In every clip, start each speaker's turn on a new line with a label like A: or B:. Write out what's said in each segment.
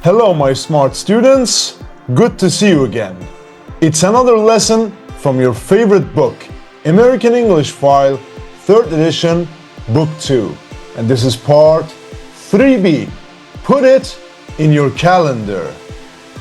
A: Hello, my smart students. Good to see you again. It's another lesson from your favorite book, American English File, 3rd edition, Book 2. And this is part 3B. Put it in your calendar.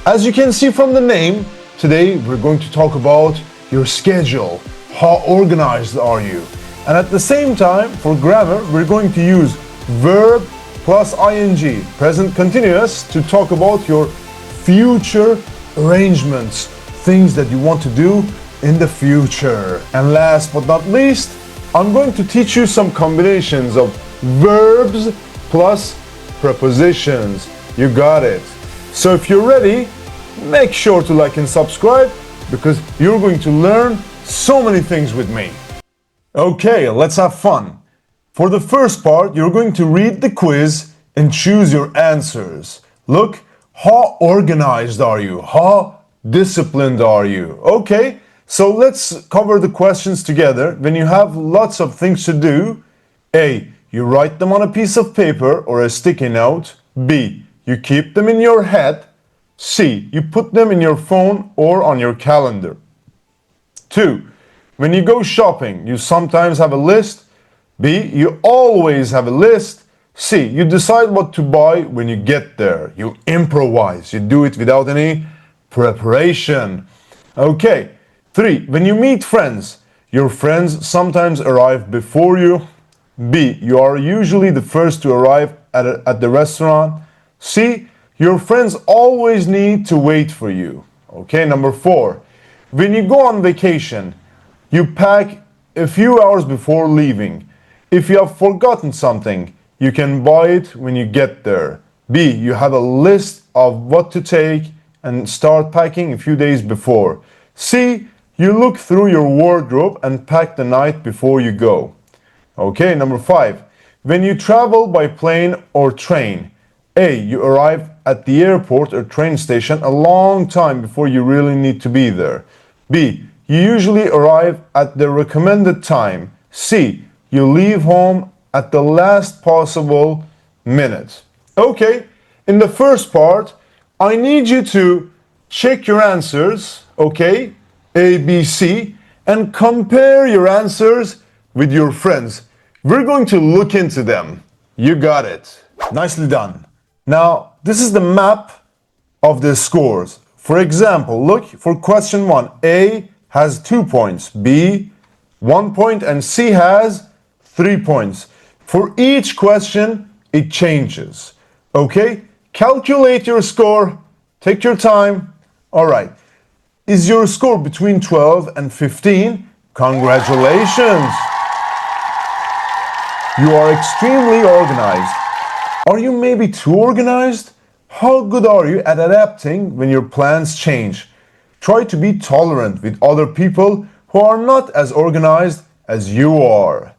A: As you can see from the name, today we're going to talk about your schedule. How organized are you? And at the same time, for grammar, we're going to use verb plus ing, present continuous, to talk about your future arrangements, things that you want to do in the future. And last but not least, I'm going to teach you some combinations of verbs plus prepositions. You got it. So if you're ready, make sure to like and subscribe because you're going to learn so many things with me. Okay, let's have fun. For the first part, you're going to read the quiz and choose your answers. Look, how organized are you? How disciplined are you? Okay, so let's cover the questions together. When you have lots of things to do, A, you write them on a piece of paper or a sticky note. B, you keep them in your head. C, you put them in your phone or on your calendar. 2, when you go shopping, you sometimes have a list. B, you always have a list. C, you decide what to buy when you get there. You improvise. You do it without any preparation. Okay. 3, when you meet friends, your friends sometimes arrive before you. B, you are usually the first to arrive at the restaurant. C, your friends always need to wait for you. Okay, number 4, when you go on vacation, you pack a few hours before leaving. If you have forgotten something, you can buy it when you get there. B, you have a list of what to take and start packing a few days before. C, you look through your wardrobe and pack the night before you go. Okay, number 5, when you travel by plane or train, A, you arrive at the airport or train station a long time before you really need to be there. B, you usually arrive at the recommended time. C, you leave home at the last possible minute. Okay, in the first part, I need you to check your answers, okay, A, B, C, and compare your answers with your friends. We're going to look into them. You got it. Nicely done. Now, this is the map of the scores. For example, look for question 1. A has 2 points, B 1 point, and C has 3 points. For each question, it changes. Okay? Calculate your score. Take your time. All right. Is your score between 12 and 15? Congratulations. You are extremely organized. Are you maybe too organized? How good are you at adapting when your plans change? Try to be tolerant with other people who are not as organized as you are.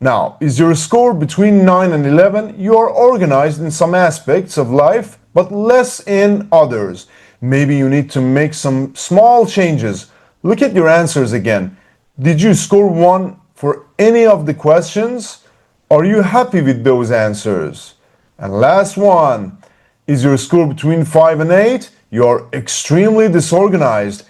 A: Now, is your score between 9 and 11? You are organized in some aspects of life, but less in others. Maybe you need to make some small changes. Look at your answers again. Did you score 1 for any of the questions? Are you happy with those answers? And last one, is your score between 5 and 8? You are extremely disorganized.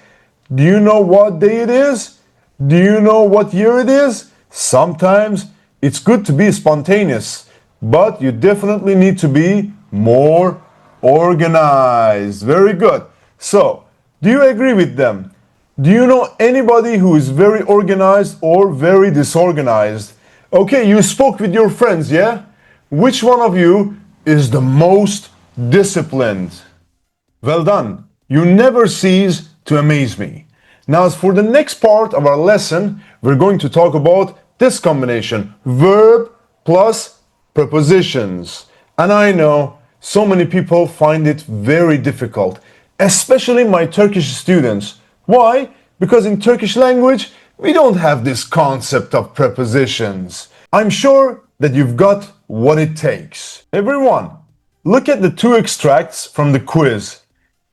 A: Do you know what day it is? Do you know what year it is? Sometimes it's good to be spontaneous, but you definitely need to be more organized. Very good. So, do you agree with them? Do you know anybody who is very organized or very disorganized? Okay, you spoke with your friends, yeah? Which one of you is the most disciplined? Well done. You never cease to amaze me. Now, as for the next part of our lesson, we're going to talk about this combination, verb plus prepositions. And I know so many people find it very difficult, especially my Turkish students. Why? Because in Turkish language, we don't have this concept of prepositions. I'm sure that you've got what it takes. Everyone, look at the 2 extracts from the quiz.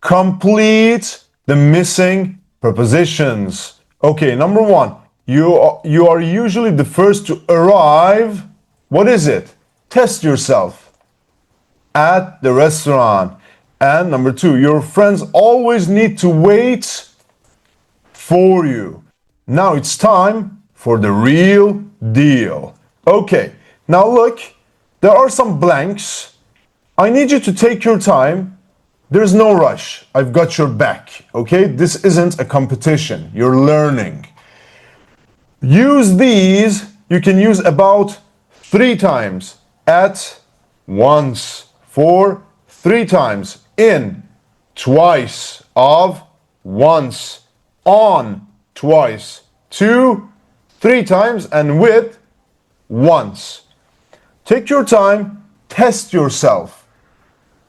A: Complete the missing prepositions. Okay, number 1. You are usually the first to arrive. What is it? Test yourself. At the restaurant. And number 2, your friends always need to wait for you. Now it's time for the real deal. Okay, now look, there are some blanks. I need you to take your time. There's no rush. I've got your back. Okay, this isn't a competition. You're learning. Use these. You can use about 3 times. At, once, for, 3 times. In, twice. Of, once. On, twice. To, 3 times. And with, once. Take your time. Test yourself.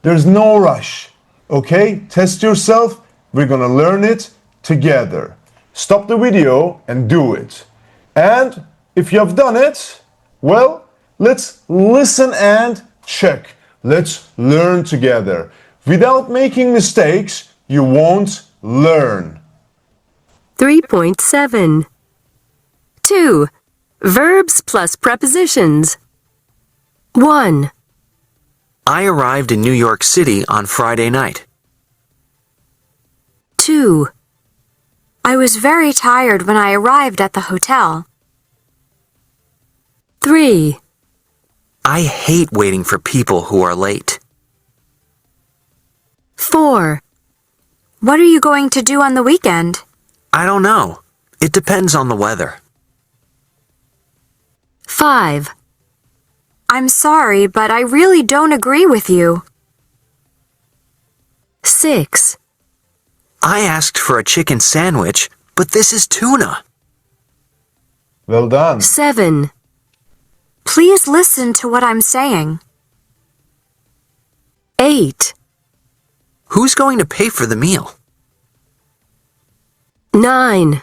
A: There's no rush. Okay? Test yourself. We're gonna learn it together. Stop the video and do it. And if you have done it, well, let's listen and check. Let's learn together. Without making mistakes, you won't learn.
B: 3.7 2. Verbs plus prepositions. 1.
C: I arrived in New York City on Friday night.
B: 2. I was very tired when I arrived at the hotel. 3.
C: I hate waiting for people who are late.
B: 4. What are you going to do on the weekend?
C: I don't know. It depends on the weather.
B: 5. I'm sorry, but I really don't agree with you. 6.
C: I asked for a chicken sandwich, but this is tuna.
A: Well done.
B: 7. Please listen to what I'm saying. 8.
C: Who's going to pay for the meal?
B: 9.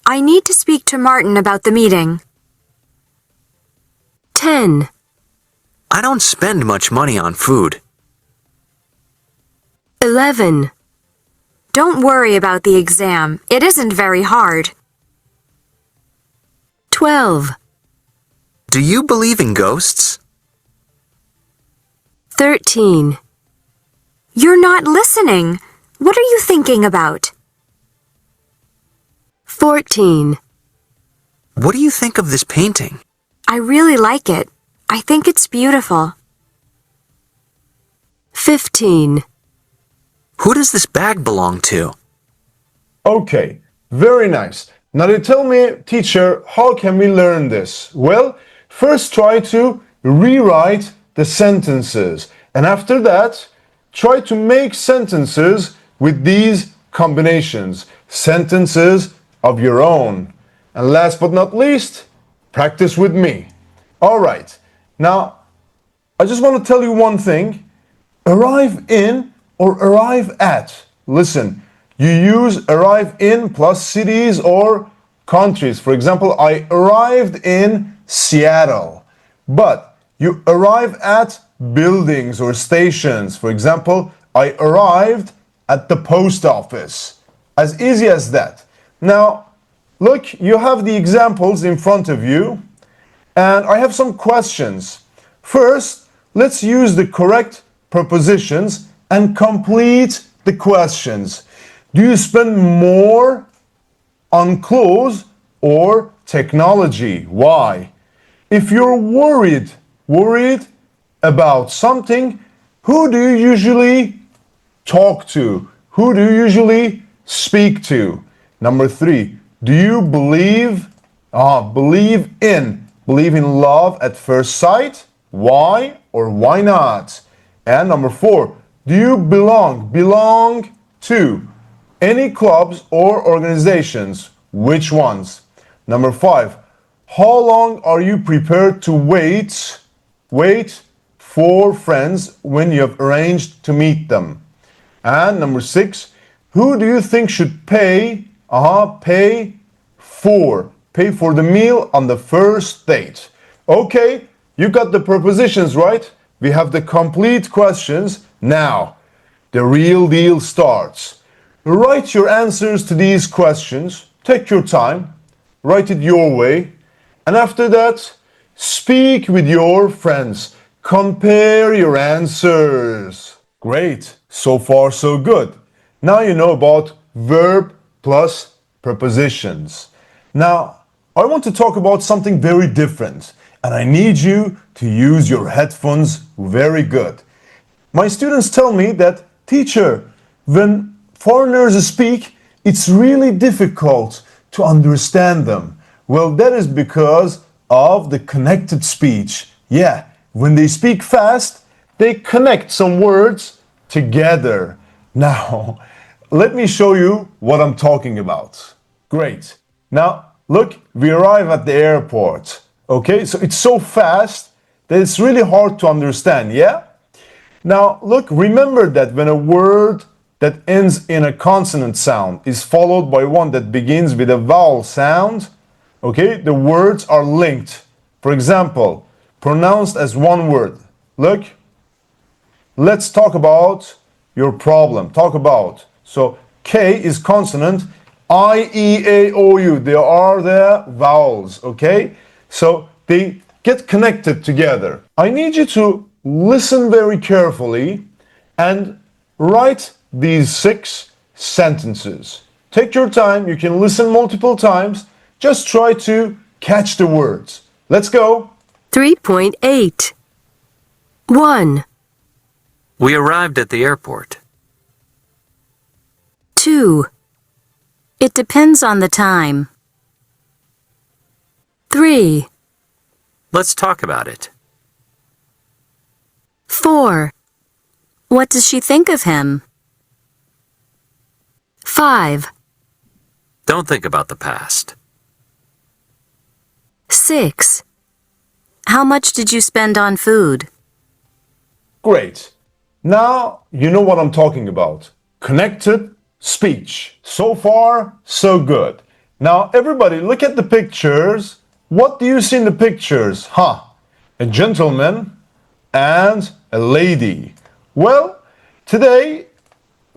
B: I need to speak to Martin about the meeting. 10.
C: I don't spend much money on food.
B: 11. Don't worry about the exam. It isn't very hard. 12.
C: Do you believe in ghosts?
B: 13. You're not listening. What are you thinking about? 14.
C: What do you think of this painting?
B: I really like it. I think it's beautiful. 15.
C: Who does this bag belong to?
A: Okay, very nice. Now they tell me, teacher, how can we learn this? Well, first try to rewrite the sentences. And after that, try to make sentences with these combinations. Sentences of your own. And last but not least, practice with me. All right. Now, I just want to tell you one thing. Arrive in or arrive at. Listen, you use arrive in plus cities or countries. For example, I arrived in Seattle. But you arrive at buildings or stations. For example, I arrived at the post office. As easy as that. Now, look, you have the examples in front of you. And I have some questions. First, let's use the correct prepositions and complete the questions. Do you spend more on clothes or technology? Why? If you're worried about something, who do you usually talk to? Who do you usually speak to? Number 3, do you believe in love at first sight? Why or why not? And number 4, do you belong to any clubs or organizations? Which ones? Number 5, how long are you prepared to wait for friends when you have arranged to meet them? And number 6, who do you think should pay for the meal on the first date? Okay, you got the prepositions right. We have the complete questions. Now, the real deal starts. Write your answers to these questions. Take your time. Write it your way. And after that, speak with your friends. Compare your answers. Great. So far, so good. Now you know about verb plus prepositions. Now, I want to talk about something very different, and I need you to use your headphones very good. My students tell me that, teacher, when foreigners speak, it's really difficult to understand them. Well, that is because of the connected speech. Yeah, when they speak fast, they connect some words together. Now, let me show you what I'm talking about. Great. Now, look, we arrive at the airport. Okay, so it's so fast that it's really hard to understand, yeah? Now, look, remember that when a word that ends in a consonant sound is followed by one that begins with a vowel sound, okay, the words are linked. For example, pronounced as one word. Look, let's talk about your problem. Talk about. So, K is consonant, I, E, A, O, U. They are the vowels, okay? So, they get connected together. I need you to listen very carefully and write these 6 sentences. Take your time, you can listen multiple times. Just try to catch the words. Let's go.
B: 3.8. 1,
C: We arrived at the airport.
B: 2. It depends on the time. 3,
C: Let's talk about it.
B: 4. What does she think of him? 5,
C: Don't think about the past.
B: 6. How much did you spend on food?
A: Great. Now you know what I'm talking about. Connected speech. So far, so good. Now everybody look at the pictures. What do you see in the pictures? A gentleman and a lady. Well, today,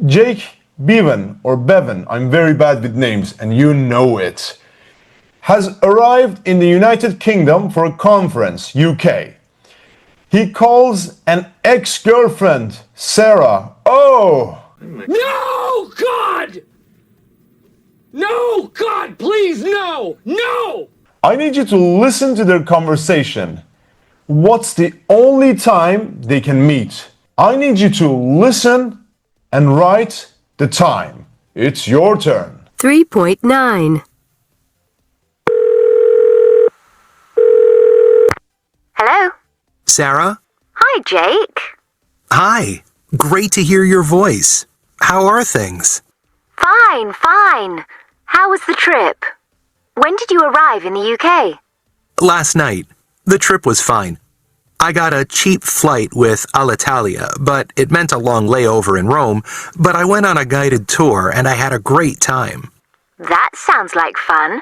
A: Jake Bevan, or Bevan, I'm very bad with names and you know it, has arrived in the United Kingdom for a conference, UK. He calls an ex-girlfriend, Sarah. Oh!
D: No, God! No, God, please, no! No!
A: I need you to listen to their conversation. What's the only time they can meet? I need you to listen and write the time. It's your turn.
B: 3.9. Hello?
C: Sarah?
B: Hi, Jake.
C: Hi. Great to hear your voice. How are things?
B: Fine, fine. How was the trip? When did you arrive in the UK?
C: Last night. The trip was fine. I got a cheap flight with Alitalia, but it meant a long layover in Rome, but I went on a guided tour and I had a great time.
B: That sounds like fun.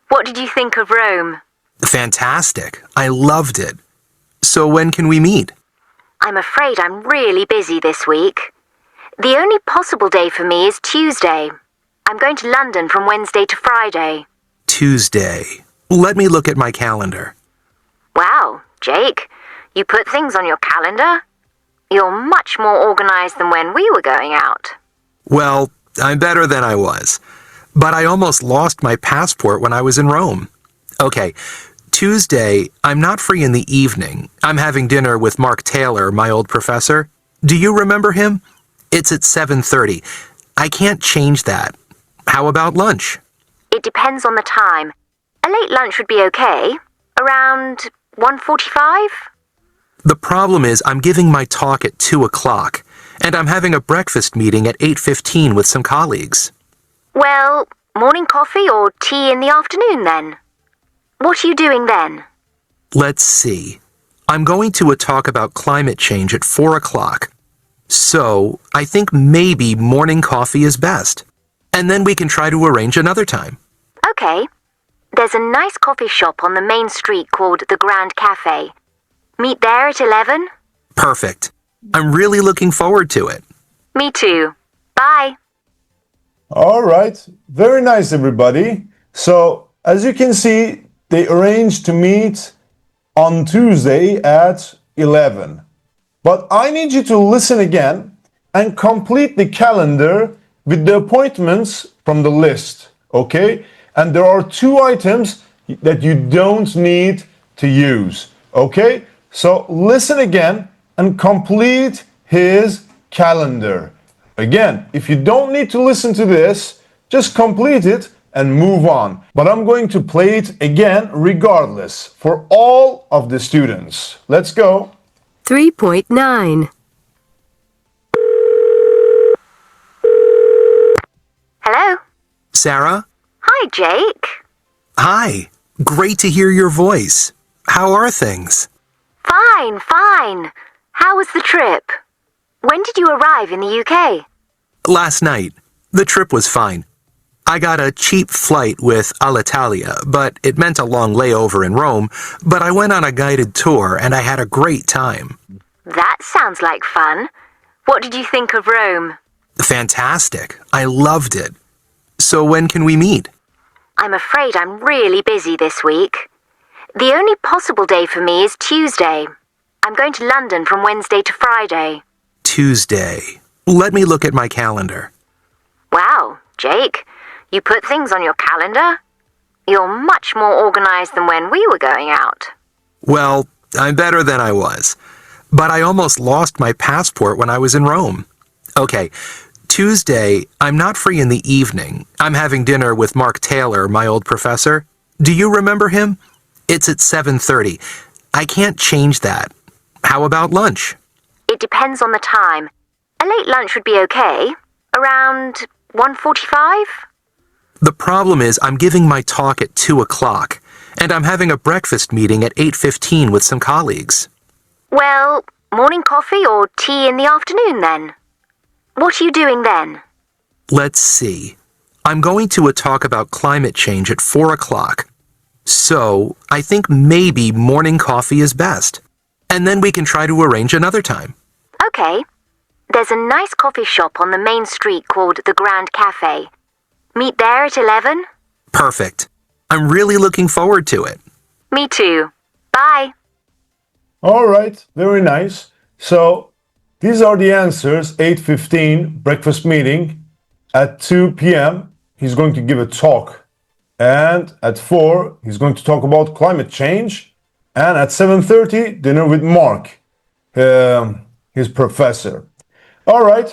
B: What did you think of Rome?
C: Fantastic. I loved it. So when can we meet?
B: I'm afraid I'm really busy this week. The only possible day for me is Tuesday. I'm going to London from Wednesday to Friday.
C: Tuesday. Let me look at my calendar.
B: Wow, Jake, you put things on your calendar? You're much more organized than when we were going out.
C: Well, I'm better than I was. But I almost lost my passport when I was in Rome. Okay, Tuesday, I'm not free in the evening. I'm having dinner with Mark Taylor, my old professor. Do you remember him? It's at 7:30. I can't change that. How about lunch?
B: It depends on the time. A late lunch would be okay. Around 1:45?
C: The problem is I'm giving my talk at 2 o'clock, and I'm having a breakfast meeting at 8:15 with some colleagues.
B: Well, morning coffee or tea in the afternoon then? What are you doing then?
C: Let's see. I'm going to a talk about climate change at 4 o'clock. So, I think maybe morning coffee is best. And then we can try to arrange another time.
B: Okay. There's a nice coffee shop on the main street called the Grand Cafe. Meet there at 11?
C: Perfect. I'm really looking forward to it.
B: Me too. Bye.
A: All right. Very nice, everybody. So, as you can see, they arranged to meet on Tuesday at 11. But I need you to listen again and complete the calendar with the appointments from the list, okay? And there are two items that you don't need to use, okay? So listen again and complete his calendar. Again, if you don't need to listen to this, just complete it and move on. But I'm going to play it again regardless for all of the students. Let's go.
E: 3.9.
B: Hello?
C: Sarah?
B: Hi, Jake.
C: Hi. Great to hear your voice. How are things?
B: Fine, fine. How was the trip? When did you arrive in the UK?
C: Last night. The trip was fine. I got a cheap flight with Alitalia, but it meant a long layover in Rome, but I went on a guided tour and I had a great time.
B: That sounds like fun. What did you think of Rome?
C: Fantastic. I loved it. So when can we meet?
B: I'm afraid I'm really busy this week. The only possible day for me is Tuesday. I'm going to London from Wednesday to Friday.
C: Tuesday. Let me look at my calendar.
B: Wow, Jake, you put things on your calendar? You're much more organized than when we were going out.
C: Well, I'm better than I was. But I almost lost my passport when I was in Rome. Okay, Tuesday, I'm not free in the evening. I'm having dinner with Mark Taylor, my old professor. Do you remember him? It's at 7:30. I can't change that. How about lunch?
B: It depends on the time. A late lunch would be okay. Around 1:45?
C: The problem is I'm giving my talk at 2 o'clock, and I'm having a breakfast meeting at 8:15 with some colleagues.
B: Well, morning coffee or tea in the afternoon then? What are you doing then?
C: Let's see. I'm going to a talk about climate change at 4 o'clock. So, I think maybe morning coffee is best. And then we can try to arrange another time.
B: Okay. There's a nice coffee shop on the main street called the Grand Cafe. Meet there at 11?
C: Perfect. I'm really looking forward to it.
B: Me too. Bye.
A: All right, very nice. So these are the answers. 8:15, breakfast meeting. At 2 p.m., he's going to give a talk. And at 4, he's going to talk about climate change. And at 7:30, dinner with Mark, his professor. All right,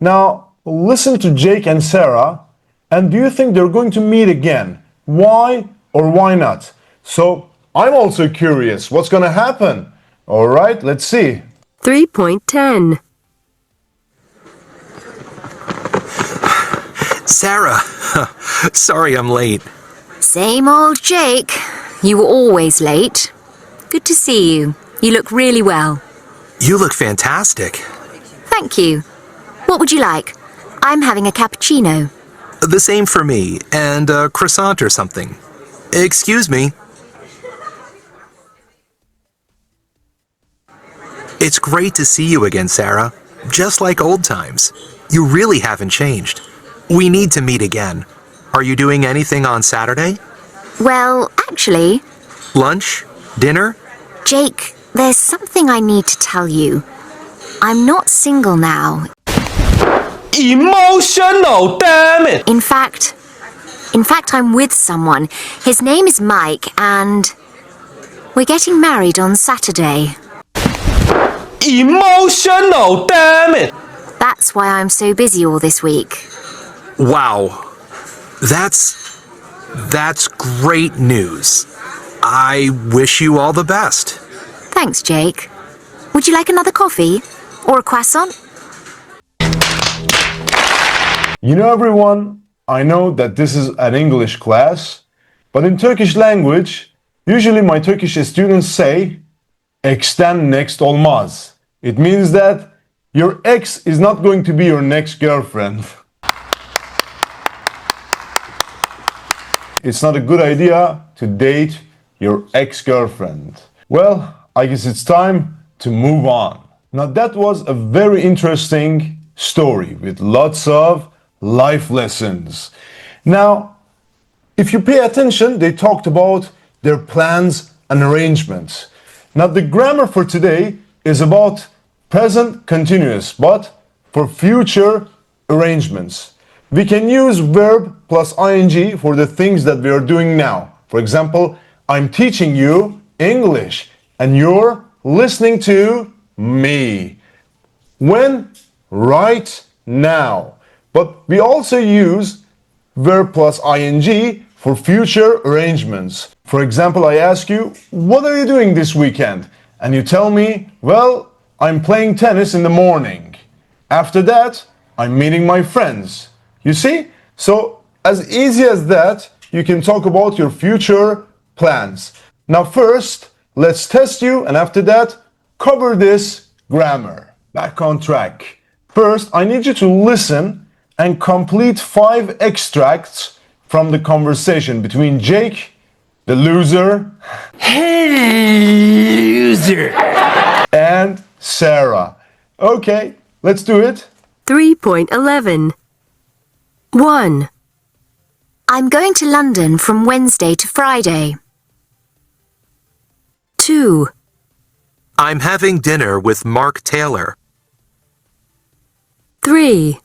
A: now listen to Jake and Sarah. And do you think they're going to meet again? Why or why not? So I'm also curious what's going to happen. All right, let's see.
E: 3.10.
C: Sarah, sorry I'm late.
E: Same old Jake. You were always late. Good to see you. You look really well.
C: You look fantastic.
E: Thank you. What would you like? I'm having a cappuccino.
C: The same for me, and a croissant or something. Excuse me. It's great to see you again, Sarah. Just like old times. You really haven't changed. We need to meet again. Are you doing anything on Saturday?
E: Well, actually,
C: Lunch? Dinner?
E: Jake, there's something I need to tell you. I'm not single now.
D: Emotional, damn it!
E: In fact, I'm with someone. His name is Mike, and we're getting married on Saturday.
D: Emotional, damn it!
E: That's why I'm so busy all this week.
C: Wow. That's great news. I wish you all the best.
E: Thanks, Jake. Would you like another coffee? Or a croissant?
A: You know, everyone, I know that this is an English class, but in Turkish language, usually my Turkish students say, "Ex'ten next olmaz." It means that your ex is not going to be your next girlfriend. It's not a good idea to date your ex-girlfriend. Well, I guess it's time to move on. Now, that was a very interesting story with lots of life lessons. Now, if you pay attention, they talked about their plans and arrangements. Now, the grammar for today is about present continuous, but for future arrangements. We can use verb plus ing for the things that we are doing now. For example, I'm teaching you English and you're listening to me. When? Right now. But we also use verb plus ing for future arrangements. For example, I ask you, what are you doing this weekend? And you tell me, well, I'm playing tennis in the morning. After that, I'm meeting my friends. You see? So, as easy as that, you can talk about your future plans. Now first, let's test you, and after that, cover this grammar. Back on track. First, I need you to listen and complete 5 extracts from the conversation between Jake, the loser, and Sarah. Okay, let's do it.
E: 3.11. 1. I'm going to London from Wednesday to Friday. 2.
C: I'm having dinner with Mark Taylor.
E: 3.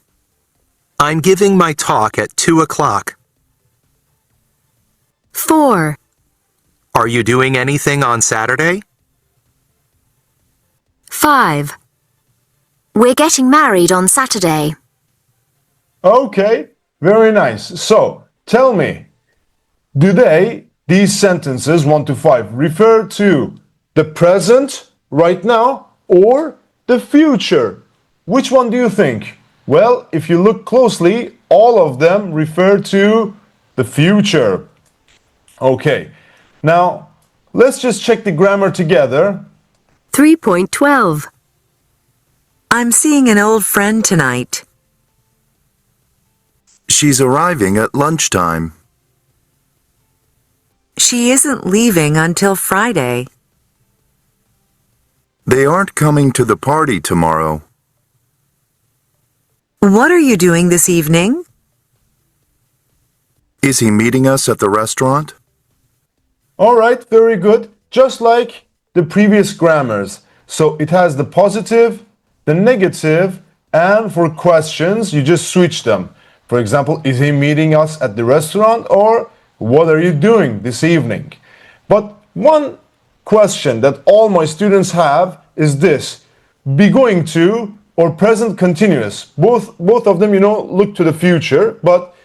C: I'm giving my talk at 2 o'clock.
E: 4.
C: Are you doing anything on Saturday?
E: 5. We're getting married on Saturday.
A: Okay, very nice. So, tell me, do these sentences 1 to 5, refer to the present, right now, or the future? Which one do you think? Well, if you look closely, all of them refer to the future. Okay, now let's just check the grammar together.
E: 3.12.
F: I'm seeing an old friend tonight.
G: She's arriving at lunchtime.
F: She isn't leaving until Friday.
G: They aren't coming to the party tomorrow.
F: What are you doing this evening?
G: Is he meeting us at the restaurant?
A: All right, very good. Just like the previous grammars. So it has the positive, the negative, and for questions, you just switch them. For example, is he meeting us at the restaurant, or what are you doing this evening? But one question that all my students have is this: be going to or present continuous. Both of them, look to the future, but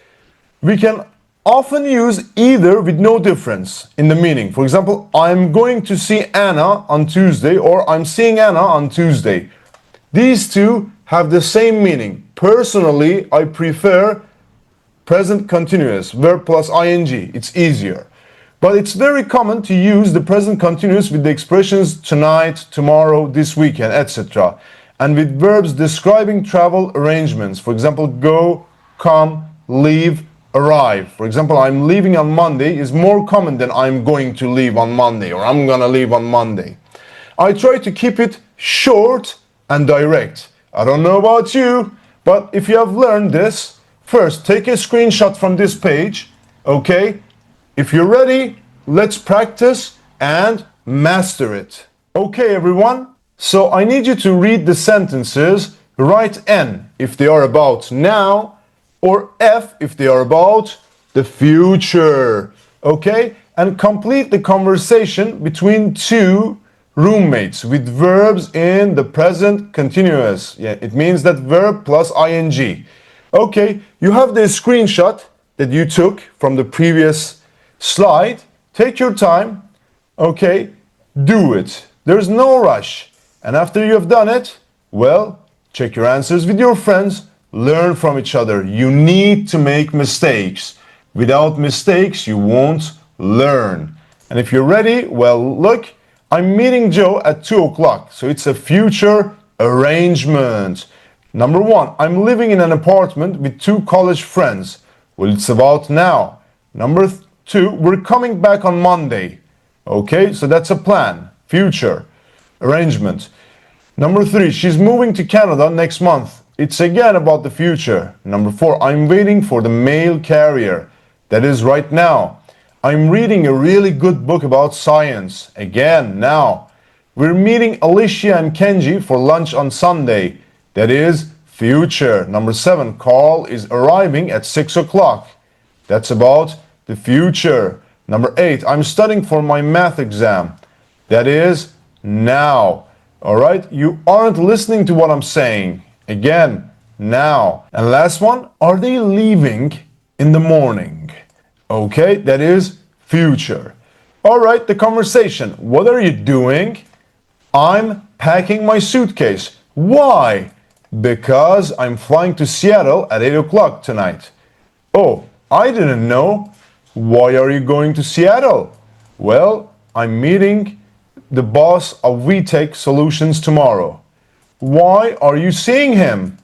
A: we can often use either with no difference in the meaning. For example, I'm going to see Anna on Tuesday, or I'm seeing Anna on Tuesday. These two have the same meaning. Personally, I prefer present continuous, verb plus ing. It's easier. But it's very common to use the present continuous with the expressions tonight, tomorrow, this weekend, etc. And with verbs describing travel arrangements. For example, go, come, leave, arrive. For example, I'm leaving on Monday is more common than I'm going to leave on Monday, or I'm gonna leave on Monday. I try to keep it short and direct. I don't know about you, but if you have learned this, first take a screenshot from this page, okay? If you're ready, let's practice and master it. Okay, everyone, so I need you to read the sentences, write N if they are about now, or F if they are about the future, okay? And complete the conversation between two roommates with verbs in the present continuous. Yeah, it means that verb plus ing. Okay, you have the screenshot that you took from the previous slide. Take your time, okay? Do it. There's no rush. And after you have done it, well, check your answers with your friends. Learn from each other. You need to make mistakes. Without mistakes, you won't learn. And if you're ready, well, look, I'm meeting Joe at 2 o'clock. So it's a future arrangement. Number 1, I'm living in an apartment with 2 college friends. Well, it's about now. Number 2, we're coming back on Monday. Okay, so that's a plan. Future arrangement. Number 3, she's moving to Canada next month. It's again about the future. Number 4, I'm waiting for the mail carrier. That is right now. I'm reading a really good book about science. Again, now. We're meeting Alicia and Kenji for lunch on Sunday. That is future. Number 7, Carl is arriving at 6 o'clock. That's about the future. Number 8, I'm studying for my math exam. That is now. All right, you aren't listening to what I'm saying. Again, now. And last one, are they leaving in the morning? Okay, that is future. All right, the conversation. What are you doing? I'm packing my suitcase. Why? Because I'm flying to Seattle at 8 o'clock tonight. Oh, I didn't know. Why are you going to Seattle? Well, I'm meeting the boss of VTech Solutions tomorrow. Why are you seeing him?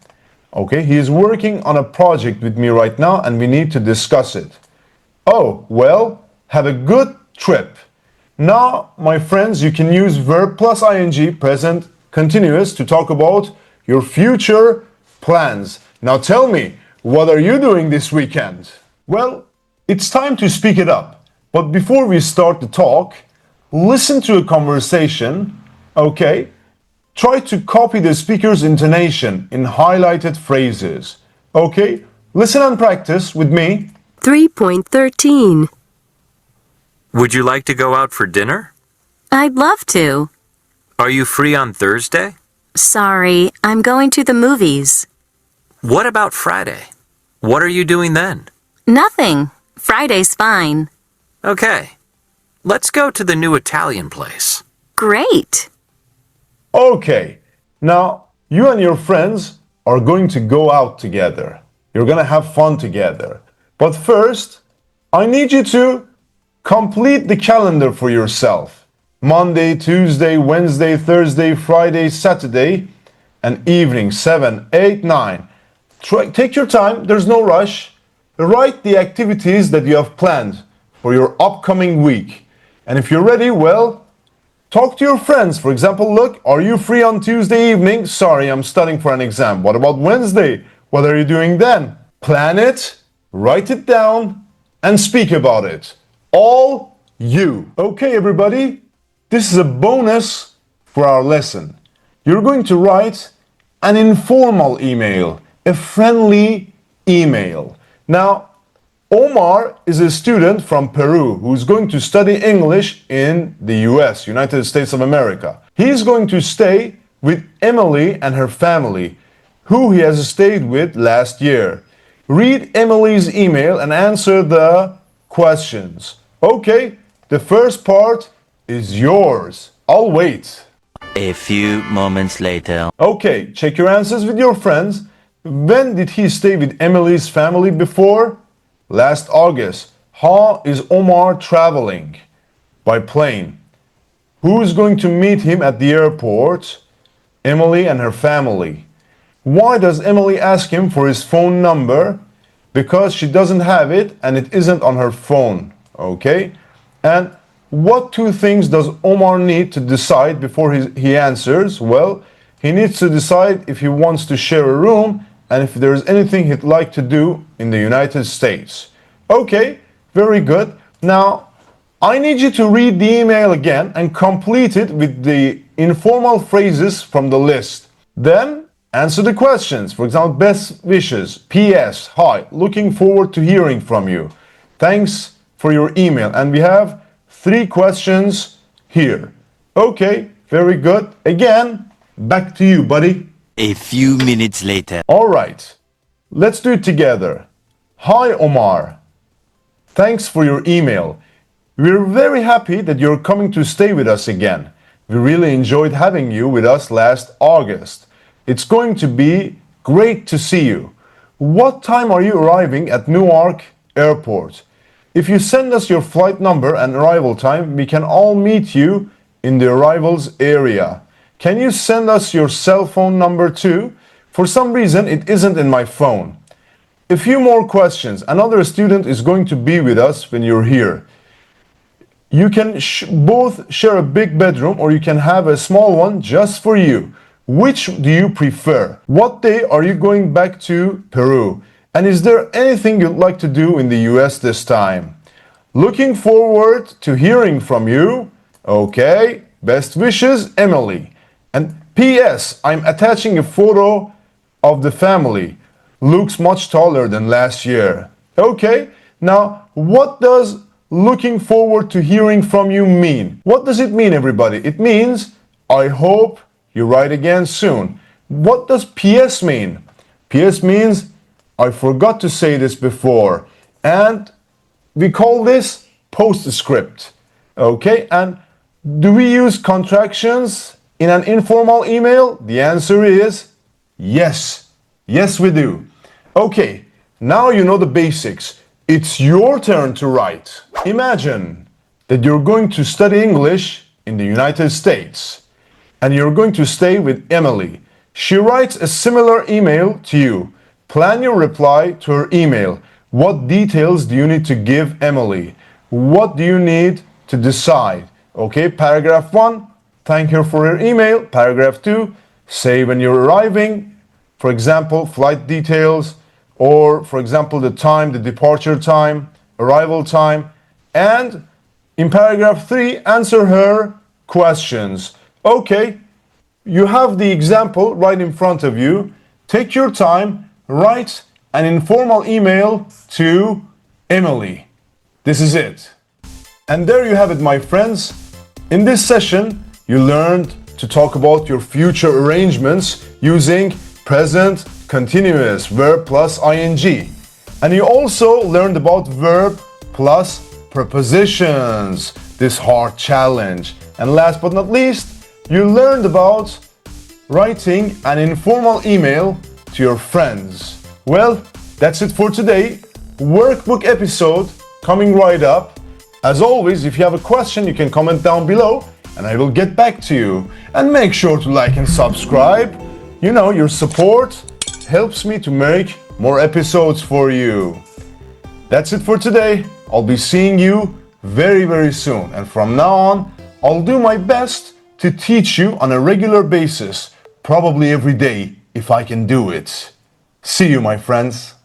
A: Okay, he is working on a project with me right now and we need to discuss it. Oh, well, have a good trip. Now, my friends, you can use verb plus ing, present continuous, to talk about your future plans. Now tell me, what are you doing this weekend? Well, it's time to speak it up. But before we start the talk, listen to a conversation, okay? Try to copy the speaker's intonation in highlighted phrases. Okay? Listen and practice with me.
H: 3.13.
C: Would you like to go out for dinner?
H: I'd love to.
C: Are you free on Thursday?
H: Sorry, I'm going to the movies.
C: What about Friday? What are you doing then?
H: Nothing. Friday's fine.
C: Okay. Let's go to the new Italian place.
H: Great.
A: Okay. Now, you and your friends are going to go out together. You're going to have fun together. But first, I need you to complete the calendar for yourself. Monday, Tuesday, Wednesday, Thursday, Friday, Saturday, and evening 7, 8, 9. Take your time, there's no rush. Write the activities that you have planned for your upcoming week. And if you're ready, well, talk to your friends. For example, look, are you free on Tuesday evening? Sorry, I'm studying for an exam. What about Wednesday? What are you doing then? Plan it, write it down, and speak about it. All you. Okay, everybody, this is a bonus for our lesson. You're going to write an informal email, a friendly email. Now, Omar is a student from Peru who's going to study English in the US, United States of America. He's going to stay with Emily and her family, who he has stayed with last year. Read Emily's email and answer the questions. Okay, the first part is yours. I'll wait.
I: A few moments later.
A: Okay, check your answers with your friends. When did he stay with Emily's family before? Last August. How is Omar traveling? By plane. Who is going to meet him at the airport? Emily and her family. Why does Emily ask him for his phone number? Because she doesn't have it and it isn't on her phone. Okay? And what two things does Omar need to decide before he answers? Well, he needs to decide if he wants to share a room and if there's anything he'd like to do in the United States. Okay, very good. Now, I need you to read the email again and complete it with the informal phrases from the list. Then, answer the questions. For example, best wishes, PS, hi, looking forward to hearing from you. Thanks for your email. And we have 3 questions here. Okay, very good. Again, back to you, buddy.
I: A few minutes later.
A: All right, let's do it together. Hi, Omar. Thanks for your email. We're very happy that you're coming to stay with us again. We really enjoyed having you with us last August. It's going to be great to see you. What time are you arriving at Newark Airport? If you send us your flight number and arrival time, we can all meet you in the arrivals area. Can you send us your cell phone number too? For some reason, it isn't in my phone. A few more questions. Another student is going to be with us when you're here. You can both share a big bedroom or you can have a small one just for you. Which do you prefer? What day are you going back to Peru? And is there anything you'd like to do in the US this time? Looking forward to hearing from you. Okay, best wishes, Emily. And P.S. I'm attaching a photo of the family looks much taller than last year. Okay, now what does looking forward to hearing from you mean? What does it mean, everybody? It means, I hope you write again soon. What does PS mean? PS means, I forgot to say this before. And we call this postscript. Okay, and do we use contractions in an informal email? The answer is yes. Yes, we do. Okay, now you know the basics. It's your turn to write. Imagine that you're going to study English in the United States and you're going to stay with Emily. She writes a similar email to you. Plan your reply to her email. What details do you need to give Emily? What do you need to decide? Okay, paragraph 1, thank her for her email. Paragraph 2, say when you're arriving, for example, flight details, or for example, the time, the departure time, arrival time. And in paragraph 3, answer her questions. Okay, you have the example right in front of you. Take your time, write an informal email to Emily. This is it. And there you have it, my friends. In this session, you learned to talk about your future arrangements using present continuous verb plus ing. And you also learned about verb plus prepositions, this hard challenge. And last but not least, you learned about writing an informal email to your friends. Well, that's it for today. Workbook episode coming right up. As always, if you have a question, you can comment down below and I will get back to you. And make sure to like and subscribe. You know, your support helps me to make more episodes for you. That's it for today. I'll be seeing you very, very soon. And from now on, I'll do my best to teach you on a regular basis, probably every day if I can do it. See you, my friends.